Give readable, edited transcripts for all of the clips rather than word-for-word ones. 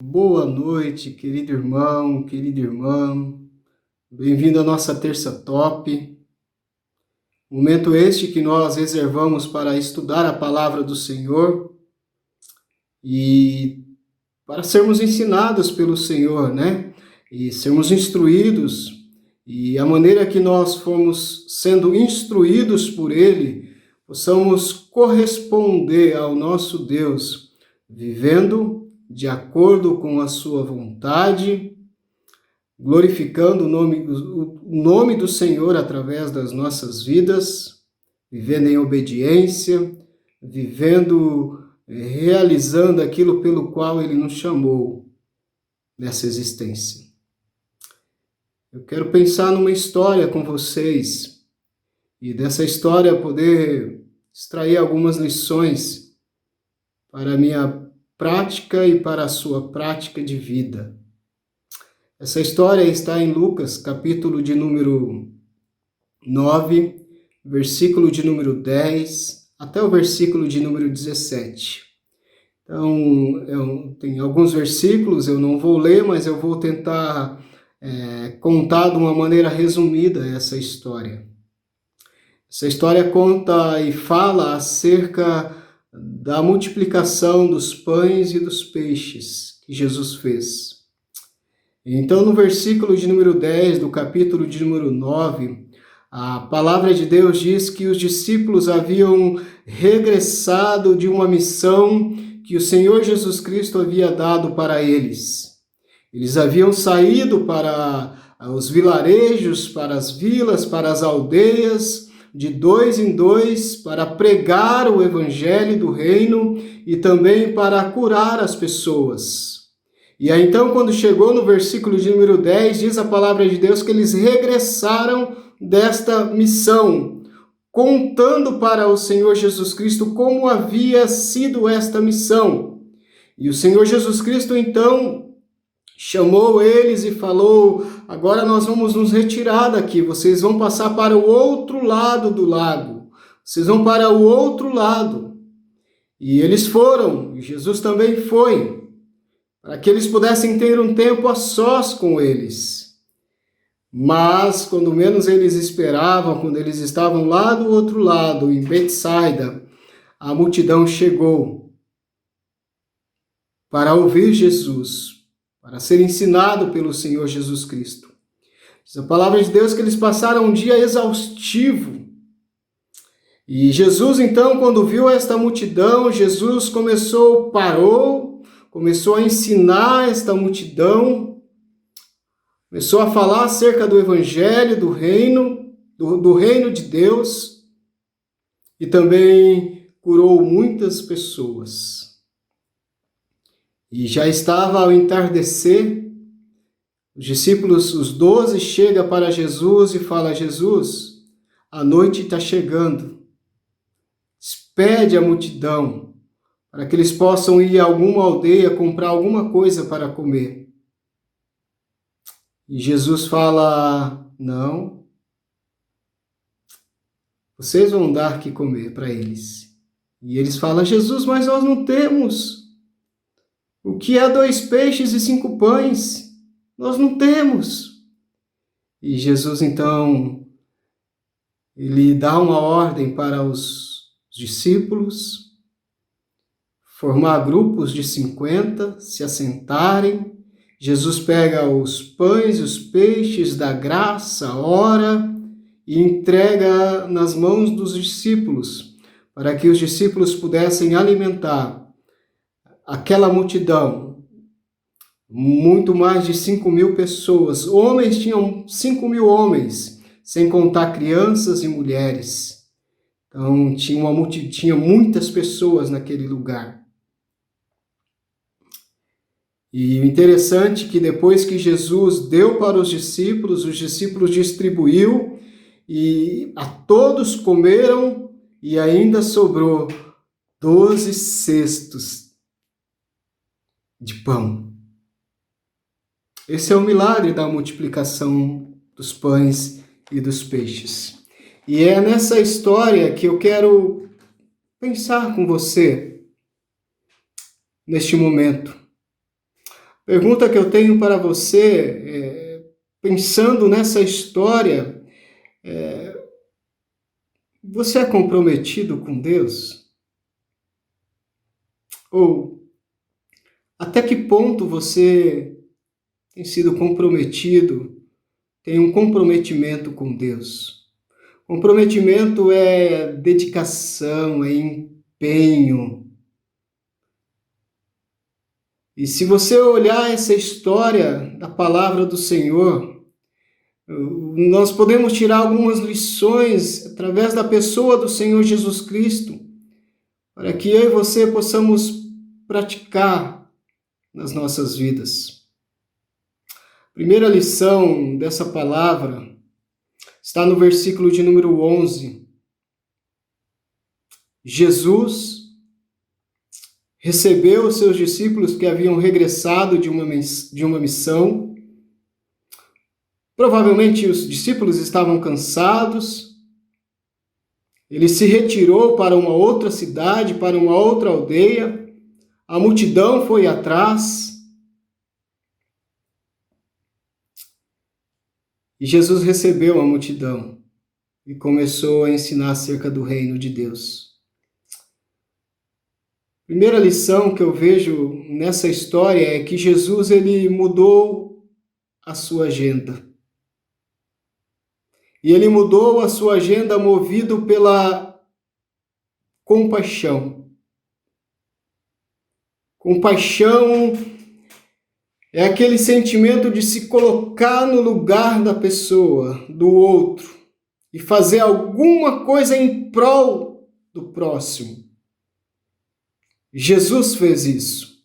Boa noite, querido irmão, querida irmã. Bem-vindo à nossa Terça Top. Momento este que nós reservamos para estudar a palavra do Senhor e para sermos ensinados pelo Senhor, né? E sermos instruídos. E a maneira que nós fomos sendo instruídos por Ele, possamos corresponder ao nosso Deus, vivendo de acordo com a sua vontade, glorificando o nome do Senhor através das nossas vidas, vivendo em obediência, realizando aquilo pelo qual Ele nos chamou nessa existência. Eu quero pensar numa história com vocês e dessa história poder extrair algumas lições para a minha prática e para a sua prática de vida. Essa história está em Lucas, capítulo de número 9, versículo de número 10, até o versículo de número 17. Então, tem alguns versículos, eu não vou ler, mas eu vou tentar contar de uma maneira resumida essa história. Essa história conta e fala acerca da multiplicação dos pães e dos peixes que Jesus fez. Então, no versículo de número 10 do capítulo de número 9, a palavra de Deus diz que os discípulos haviam regressado de uma missão que o Senhor Jesus Cristo havia dado para eles. Eles haviam saído para os vilarejos, para as vilas, para as aldeias, de dois em dois, para pregar o evangelho do reino e também para curar as pessoas. E aí então, quando chegou no versículo de número 10, diz a palavra de Deus que eles regressaram desta missão, contando para o Senhor Jesus Cristo como havia sido esta missão. E o Senhor Jesus Cristo, então, chamou eles e falou: agora nós vamos nos retirar daqui, vocês vão passar para o outro lado do lago, vocês vão para o outro lado. E eles foram, e Jesus também foi, para que eles pudessem ter um tempo a sós com eles. Mas, quando menos eles esperavam, quando eles estavam lá do outro lado, em Betsaida, a multidão chegou para ouvir Jesus, para ser ensinado pelo Senhor Jesus Cristo. Diz a palavra de Deus que eles passaram um dia exaustivo. E Jesus, então, quando viu esta multidão, Jesus parou, começou a ensinar esta multidão, começou a falar acerca do evangelho, do reino de Deus, e também curou muitas pessoas. E já estava ao entardecer, os discípulos, os 12, chegam para Jesus e falam: Jesus, a noite está chegando, despede a multidão, para que eles possam ir a alguma aldeia comprar alguma coisa para comer. E Jesus fala: não, vocês vão dar que comer para eles. E eles falam: Jesus, mas nós não temos. O que é 2 peixes e 5 pães? Nós não temos. E Jesus, então, ele dá uma ordem para os discípulos formar grupos de 50, se assentarem. Jesus pega os pães e os peixes, dá graça, ora e entrega nas mãos dos discípulos, para que os discípulos pudessem alimentar aquela multidão, muito mais de 5.000 pessoas. Homens, tinham 5.000 homens, sem contar crianças e mulheres. Então, tinha muitas pessoas naquele lugar. E o interessante é que depois que Jesus deu para os discípulos distribuiu, e a todos comeram, e ainda sobrou 12 cestos de pão. Esse é o milagre da multiplicação dos pães e dos peixes. E é nessa história que eu quero pensar com você neste momento. Pergunta que eu tenho para você, pensando nessa história, você é comprometido com Deus? Ou até que ponto você tem sido comprometido, tem um comprometimento com Deus? Comprometimento é dedicação, é empenho. E se você olhar essa história da palavra do Senhor, nós podemos tirar algumas lições através da pessoa do Senhor Jesus Cristo, para que eu e você possamos praticar nas nossas vidas. A primeira lição dessa palavra está no versículo de número 11. Jesus recebeu os seus discípulos que haviam regressado de uma missão. Provavelmente os discípulos estavam cansados. Ele se retirou para uma outra cidade, para uma outra aldeia. A multidão foi atrás. E Jesus recebeu a multidão e começou a ensinar acerca do reino de Deus. Primeira lição que eu vejo nessa história é que Jesus ele mudou a sua agenda. E ele mudou a sua agenda movido pela compaixão. Compaixão é aquele sentimento de se colocar no lugar da pessoa, do outro, e fazer alguma coisa em prol do próximo. Jesus fez isso.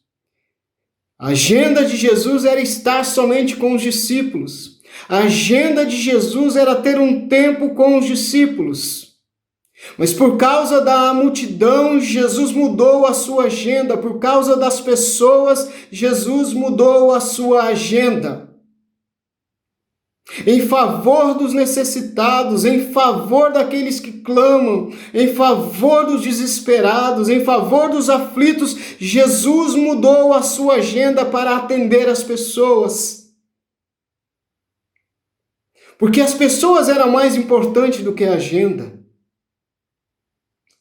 A agenda de Jesus era estar somente com os discípulos. A agenda de Jesus era ter um tempo com os discípulos. Mas por causa da multidão, Jesus mudou a sua agenda. Por causa das pessoas, Jesus mudou a sua agenda. Em favor dos necessitados, em favor daqueles que clamam, em favor dos desesperados, em favor dos aflitos, Jesus mudou a sua agenda para atender as pessoas. Porque as pessoas eram mais importantes do que a agenda.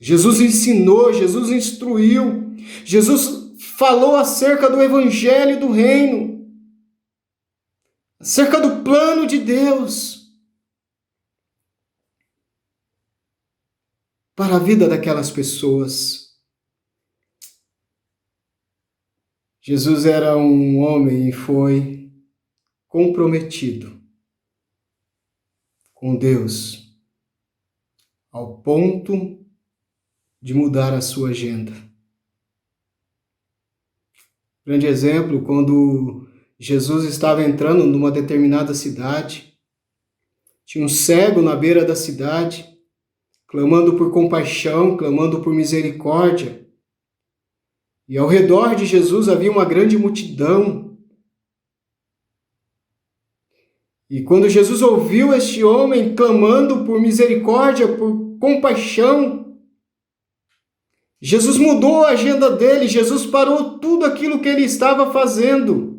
Jesus ensinou, Jesus instruiu, Jesus falou acerca do evangelho do reino, acerca do plano de Deus para a vida daquelas pessoas. Jesus era um homem e foi comprometido com Deus ao ponto de mudar a sua agenda. Grande exemplo, quando Jesus estava entrando numa determinada cidade, tinha um cego na beira da cidade, clamando por compaixão, clamando por misericórdia. E ao redor de Jesus havia uma grande multidão. E quando Jesus ouviu este homem clamando por misericórdia, por compaixão, Jesus mudou a agenda dele, Jesus parou tudo aquilo que ele estava fazendo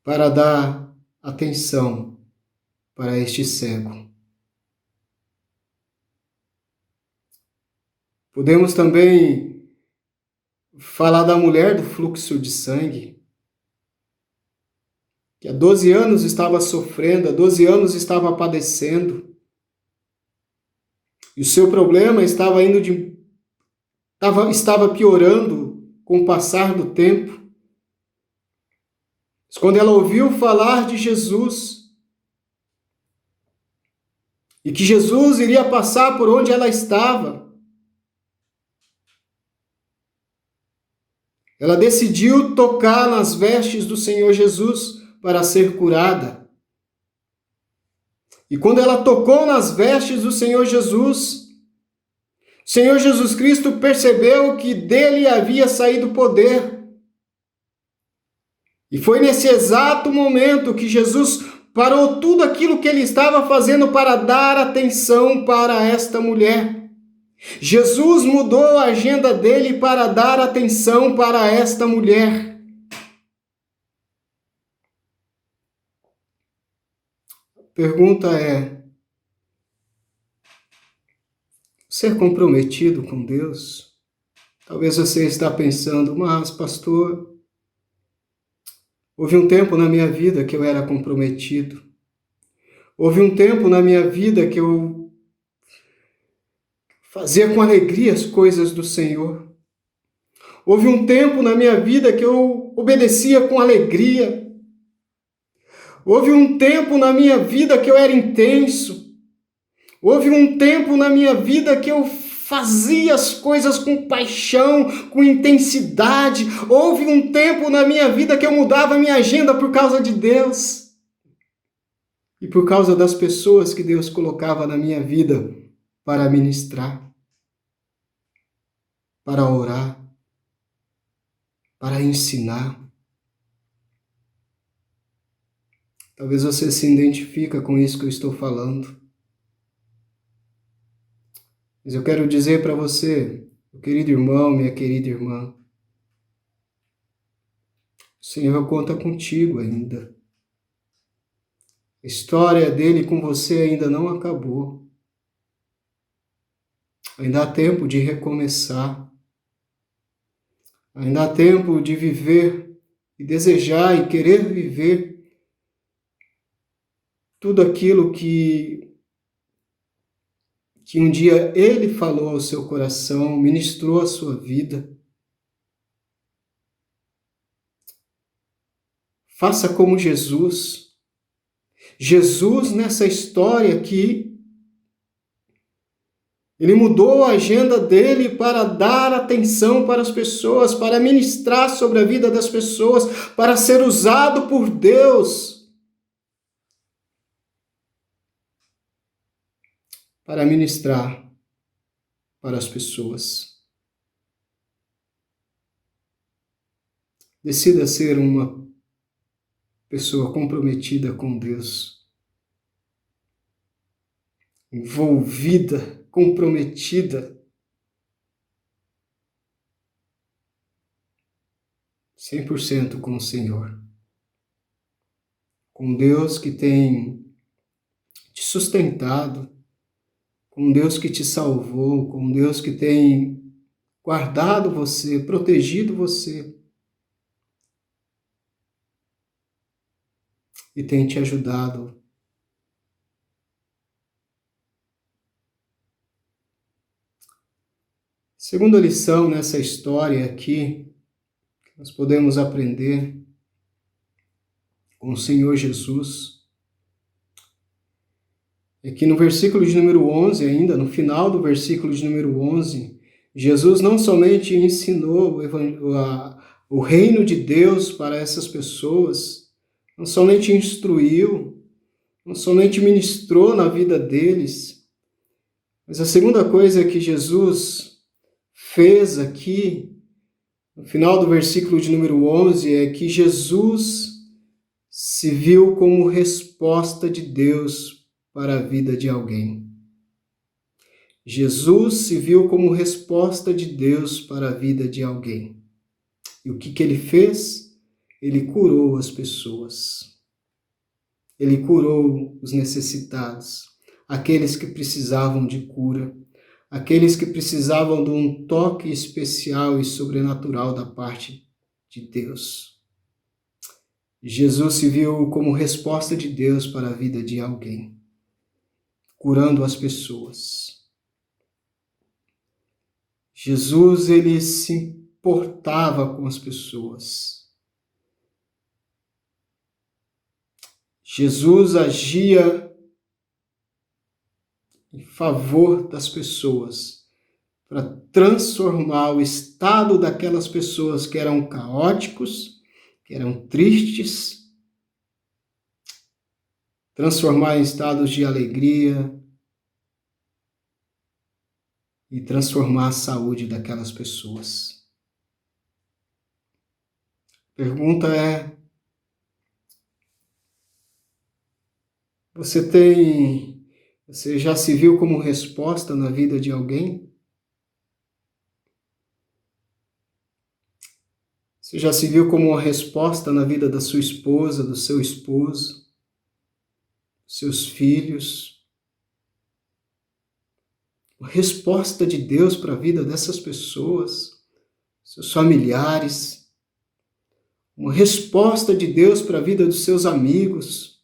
para dar atenção para este cego. Podemos também falar da mulher do fluxo de sangue, que há 12 anos estava sofrendo, há 12 anos estava padecendo. E o seu problema estava piorando com o passar do tempo. Mas quando ela ouviu falar de Jesus, e que Jesus iria passar por onde ela estava, ela decidiu tocar nas vestes do Senhor Jesus para ser curada. E quando ela tocou nas vestes do Senhor Jesus, o Senhor Jesus Cristo percebeu que dele havia saído poder. E foi nesse exato momento que Jesus parou tudo aquilo que ele estava fazendo para dar atenção para esta mulher. Jesus mudou a agenda dele para dar atenção para esta mulher. pergunta é: você é comprometido com Deus? Talvez você está pensando, mas pastor, houve um tempo na minha vida que eu era comprometido. Houve um tempo na minha vida que eu fazia com alegria as coisas do Senhor. Houve um tempo na minha vida que eu obedecia com alegria. Houve um tempo na minha vida que eu era intenso. Houve um tempo na minha vida que eu fazia as coisas com paixão, com intensidade. Houve um tempo na minha vida que eu mudava a minha agenda por causa de Deus. E por causa das pessoas que Deus colocava na minha vida para ministrar, para orar, para ensinar. Talvez você se identifique com isso que eu estou falando. Mas eu quero dizer para você, meu querido irmão, minha querida irmã, o Senhor conta contigo ainda. A história dele com você ainda não acabou. Ainda há tempo de recomeçar. Ainda há tempo de viver e desejar e querer viver tudo aquilo que um dia ele falou ao seu coração, ministrou a sua vida. Faça como Jesus. Jesus, nessa história aqui, ele mudou a agenda dele para dar atenção para as pessoas, para ministrar sobre a vida das pessoas, para ser usado por Deus, para ministrar para as pessoas. Decida ser uma pessoa comprometida com Deus, envolvida, comprometida, 100% com o Senhor, com Deus que tem te sustentado, com Deus que te salvou, com Deus que tem guardado você, protegido você e tem te ajudado. Segunda lição nessa história aqui, que nós podemos aprender com o Senhor Jesus, é que no versículo de número 11 ainda, no final do versículo de número 11, Jesus não somente ensinou o reino de Deus para essas pessoas, não somente instruiu, não somente ministrou na vida deles, mas a segunda coisa que Jesus fez aqui, no final do versículo de número 11, é que Jesus se viu como resposta de Deus para a vida de alguém. Jesus se viu como resposta de Deus para a vida de alguém. E o que ele fez? Ele curou as pessoas. Ele curou os necessitados, aqueles que precisavam de cura, aqueles que precisavam de um toque especial e sobrenatural da parte de Deus. Jesus se viu como resposta de Deus para a vida de alguém, curando as pessoas. Jesus, ele se importava com as pessoas. Jesus agia em favor das pessoas, para transformar o estado daquelas pessoas que eram caóticos, que eram tristes, transformar em estados de alegria e transformar a saúde daquelas pessoas. A pergunta é: você já se viu como resposta na vida de alguém? Você já se viu como uma resposta na vida da sua esposa, do seu esposo, do seus filhos. Uma resposta de Deus para a vida dessas pessoas, seus familiares. Uma resposta de Deus para a vida dos seus amigos.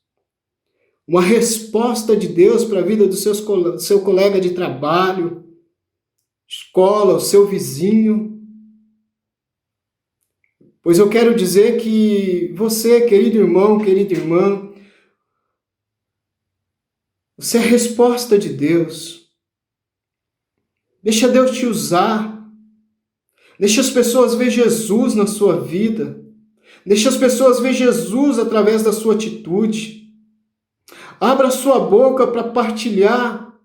Uma resposta de Deus para a vida do seu colega de trabalho, escola, o seu vizinho. Pois eu quero dizer que você, querido irmão, querida irmã, você é a resposta de Deus. Deixa Deus te usar. Deixa as pessoas ver Jesus na sua vida. Deixa as pessoas ver Jesus através da sua atitude. Abra sua boca para partilhar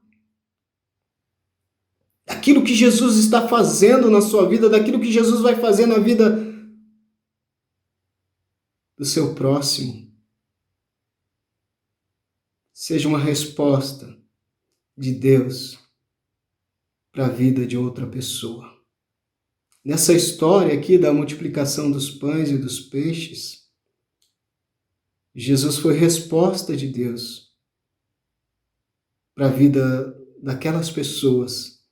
daquilo que Jesus está fazendo na sua vida, daquilo que Jesus vai fazer na vida do seu próximo. Seja uma resposta de Deus para a vida de outra pessoa. Nessa história aqui da multiplicação dos pães e dos peixes, Jesus foi resposta de Deus para a vida daquelas pessoas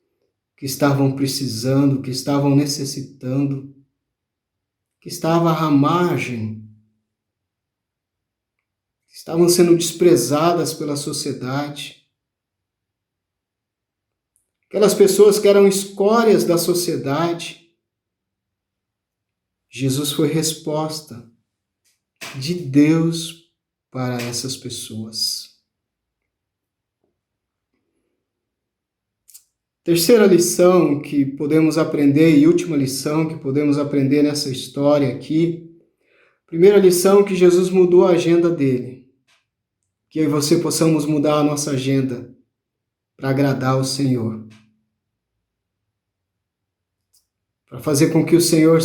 que estavam precisando, que estavam necessitando, que estavam à margem, que estavam sendo desprezadas pela sociedade. Aquelas pessoas que eram escórias da sociedade. Jesus foi resposta de Deus para essas pessoas. Terceira lição que podemos aprender e última lição que podemos aprender nessa história aqui. Primeira lição, que Jesus mudou a agenda dele. Que eu e você possamos mudar a nossa agenda para agradar o Senhor. Para fazer com que o Senhor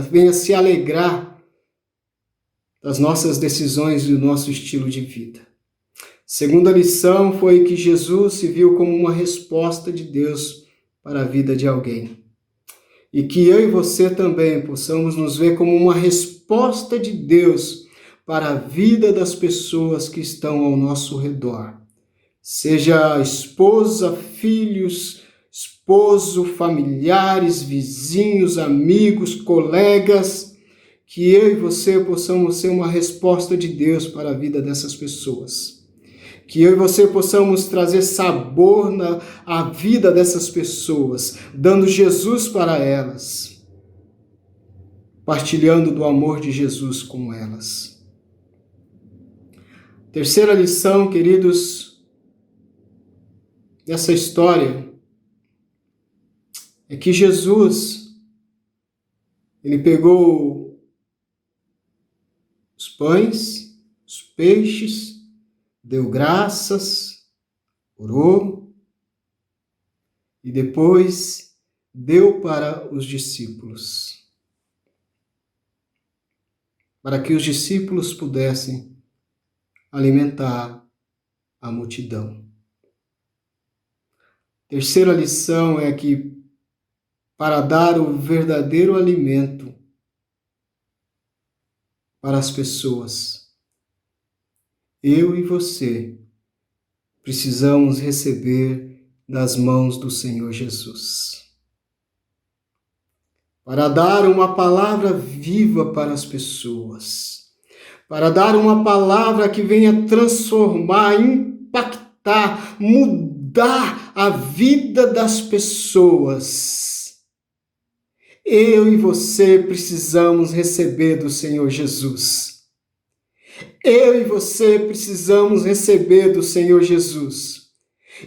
venha se alegrar das nossas decisões e do nosso estilo de vida. Segunda lição foi que Jesus se viu como uma resposta de Deus para a vida de alguém. E que eu e você também possamos nos ver como uma resposta de Deus para a vida das pessoas que estão ao nosso redor. Seja esposa, filhos, esposo, familiares, vizinhos, amigos, colegas, que eu e você possamos ser uma resposta de Deus para a vida dessas pessoas. Que eu e você possamos trazer sabor à vida dessas pessoas, dando Jesus para elas, partilhando do amor de Jesus com elas. Terceira lição, queridos, dessa história, é que Jesus, ele pegou os pães, os peixes, deu graças, orou e depois deu para os discípulos, para que os discípulos pudessem alimentar a multidão. Terceira lição é que para dar o verdadeiro alimento para as pessoas, eu e você precisamos receber das mãos do Senhor Jesus. Para dar uma palavra viva para as pessoas. Para dar uma palavra que venha transformar, impactar, mudar a vida das pessoas. Eu e você precisamos receber do Senhor Jesus. Eu e você precisamos receber do Senhor Jesus.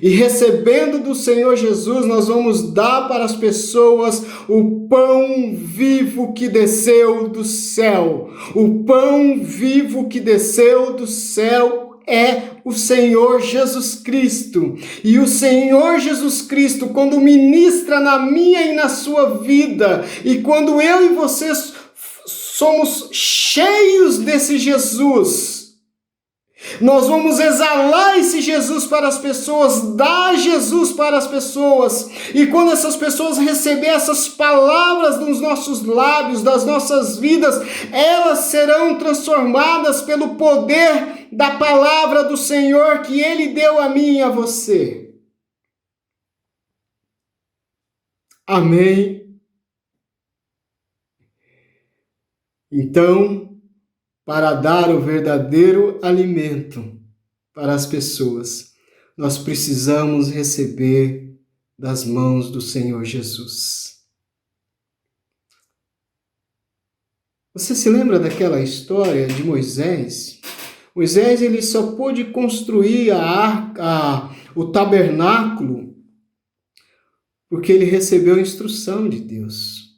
E recebendo do Senhor Jesus, nós vamos dar para as pessoas o pão vivo que desceu do céu. O pão vivo que desceu do céu é o Senhor Jesus Cristo. E o Senhor Jesus Cristo, quando ministra na minha e na sua vida, e quando eu e você somos cheios desse Jesus, Nós vamos exalar esse Jesus para as pessoas, dar Jesus para as pessoas. E quando essas pessoas receber essas palavras nos nossos lábios, das nossas vidas, elas serão transformadas pelo poder da palavra do Senhor que Ele deu a mim e a você. Amém. Então, para dar o verdadeiro alimento para as pessoas, nós precisamos receber das mãos do Senhor Jesus. Você se lembra daquela história de Moisés? Moisés ele só pôde construir o tabernáculo porque ele recebeu a instrução de Deus.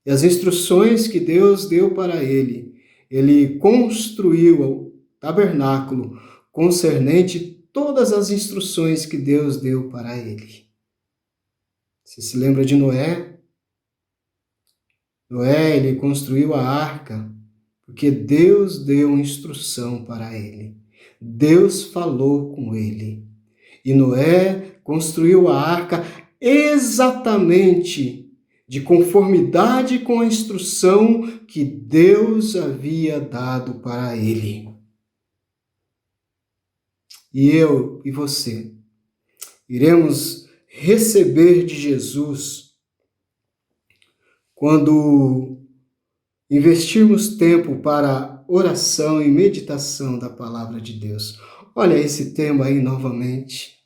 E as instruções que Deus deu para ele, ele construiu o tabernáculo concernente todas as instruções que Deus deu para ele. Você se lembra de Noé? Noé, ele construiu a arca porque Deus deu instrução para ele. Deus falou com ele. E Noé construiu a arca exatamente de conformidade com a instrução que Deus havia dado para ele. E eu e você iremos receber de Jesus quando investirmos tempo para oração e meditação da palavra de Deus. Olha esse tema aí novamente.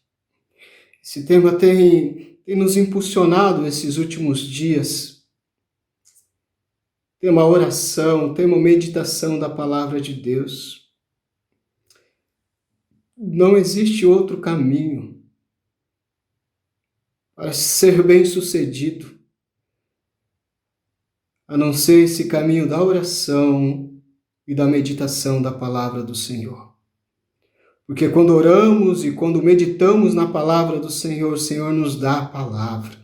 Esse tema tem nos impulsionado esses últimos dias. Tema oração, tema meditação da palavra de Deus. Não existe outro caminho para ser bem-sucedido a não ser esse caminho da oração e da meditação da palavra do Senhor. Porque quando oramos e quando meditamos na palavra do Senhor, o Senhor nos dá a palavra.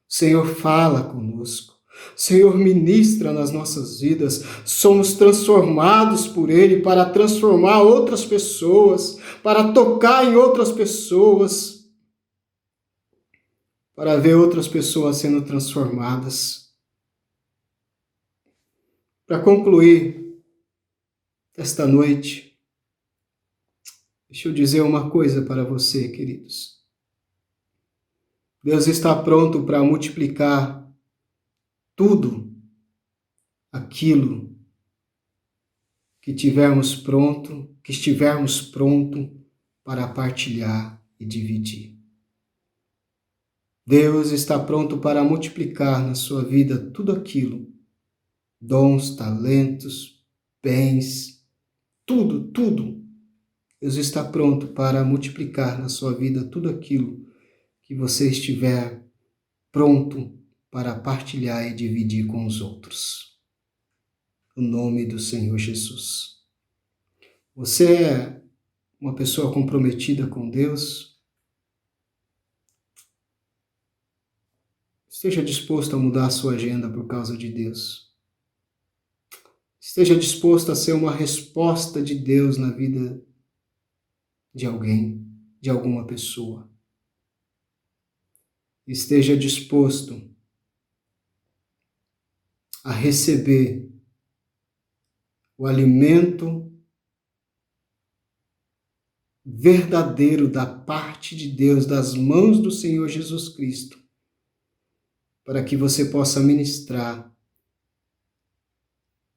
O Senhor fala conosco. O Senhor ministra nas nossas vidas. Somos transformados por Ele para transformar outras pessoas, para tocar em outras pessoas, para ver outras pessoas sendo transformadas. Para concluir esta noite, deixa eu dizer uma coisa para você, queridos. Deus está pronto para multiplicar tudo aquilo que estivermos pronto para partilhar e dividir. Deus está pronto para multiplicar na sua vida tudo aquilo, dons, talentos, bens, tudo. Deus está pronto para multiplicar na sua vida tudo aquilo que você estiver pronto para partilhar e dividir com os outros. No nome do Senhor Jesus. Você é uma pessoa comprometida com Deus? Esteja disposto a mudar a sua agenda por causa de Deus. Esteja disposto a ser uma resposta de Deus na vida de alguém, de alguma pessoa. Esteja disposto a receber o alimento verdadeiro da parte de Deus, das mãos do Senhor Jesus Cristo, para que você possa ministrar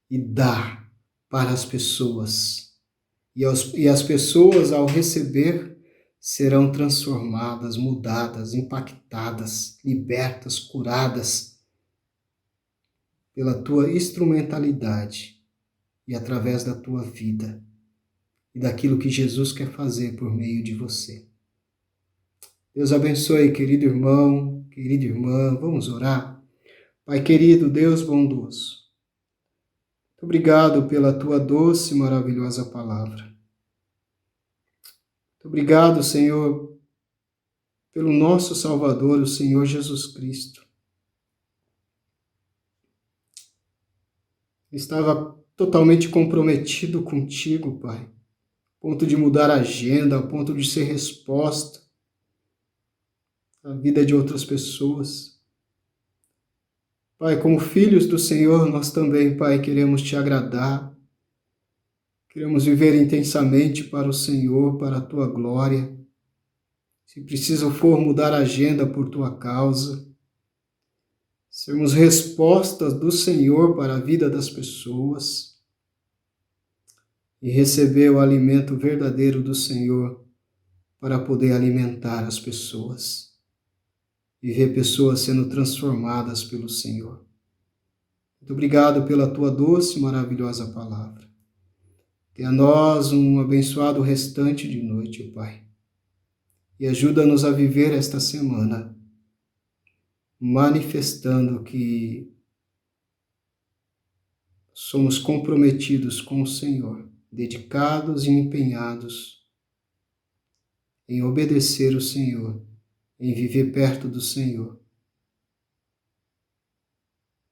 e dar para as pessoas. E as pessoas, ao receber, serão transformadas, mudadas, impactadas, libertas, curadas pela tua instrumentalidade e através da tua vida e daquilo que Jesus quer fazer por meio de você. Deus abençoe, querido irmão, querida irmã. Vamos orar? Pai querido, Deus bondoso, muito obrigado pela tua doce e maravilhosa palavra. Muito obrigado, Senhor, pelo nosso Salvador, o Senhor Jesus Cristo. Ele estava totalmente comprometido contigo, Pai. ponto de mudar a agenda, a ponto de ser resposta à vida de outras pessoas. Pai, como filhos do Senhor, nós também, Pai, queremos te agradar, queremos viver intensamente para o Senhor, para a tua glória. Se preciso for mudar a agenda por tua causa, sermos respostas do Senhor para a vida das pessoas e receber o alimento verdadeiro do Senhor para poder alimentar as pessoas e ver pessoas sendo transformadas pelo Senhor. Muito obrigado pela tua doce e maravilhosa palavra. Dê a nós um abençoado restante de noite, Pai, e ajuda-nos a viver esta semana manifestando que somos comprometidos com o Senhor, dedicados e empenhados em obedecer o Senhor, em viver perto do Senhor.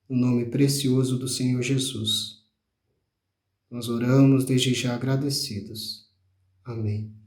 No nome precioso do Senhor Jesus, nós oramos desde já agradecidos. Amém.